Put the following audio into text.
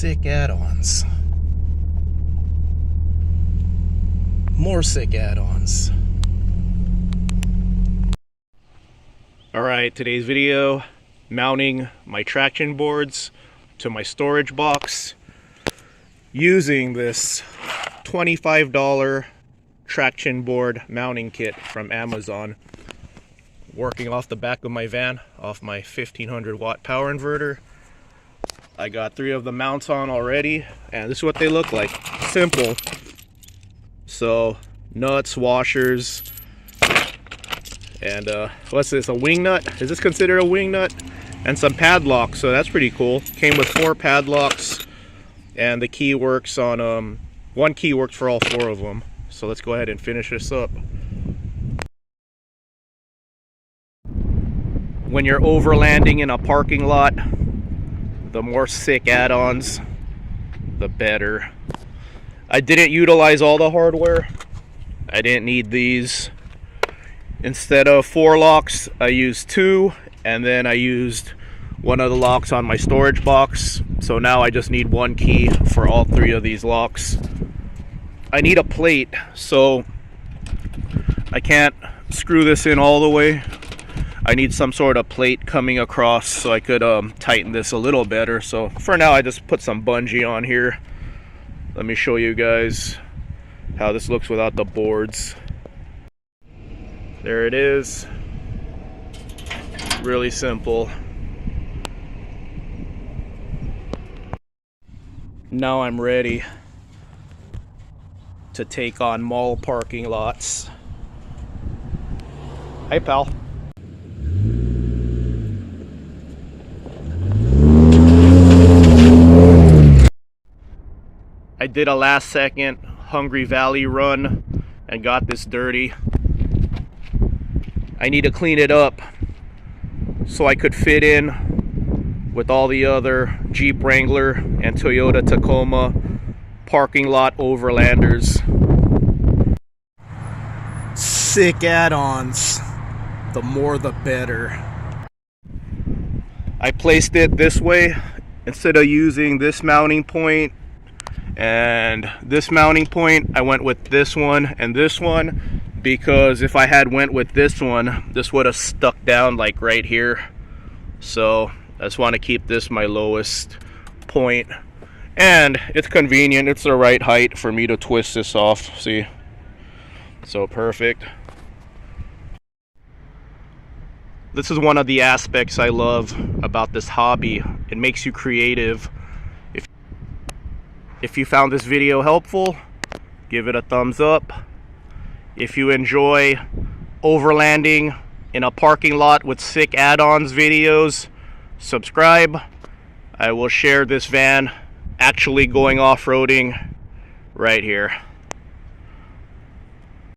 sick add-ons. More sick add-ons. Alright, today's video, mounting my traction boards to my storage box using this $25 traction board mounting kit from Amazon. Working off the back of my van, off my 1500 watt power inverter. I got 3 of the mounts on already, and this is what they look like. Simple. So, nuts, washers, and what's this, a wing nut? Is this considered a wing nut? And some padlocks, so that's pretty cool. Came with 4 padlocks, and the key works on, one key works for all 4 of them. So let's go ahead and finish this up. When you're overlanding in a parking lot, the more sick add-ons, the better. I didn't utilize all the hardware. I didn't need these. Instead of 4 locks, I used 2, and then I used one of the locks on my storage box. So now I just need 1 key for all 3 of these locks. I need a plate, so I can't screw this in all the way. I need some sort of plate coming across so I could tighten this a little better. So for now, I just put some bungee on here. Let me show you guys how this looks without the boards. There it is. Really simple. Now I'm ready to take on mall parking lots. Hey, pal. I did a last second Hungry Valley run and got this dirty. I need to clean it up so I could fit in with all the other Jeep Wrangler and Toyota Tacoma parking lot overlanders. Sick add-ons. The more the better. I placed it this way instead of using this mounting point and this mounting point. I went with this one and this one because if I had went with this one, this would have stuck down like right here. So I just want to keep this my lowest point, and it's convenient. It's the right height for me to twist this off. See, so perfect. This is one of the aspects I love about this hobby. It makes you creative. If you found this video helpful, give it a thumbs up. If you enjoy overlanding in a parking lot with sick add-ons videos, subscribe. I will share this van actually going off-roading right here.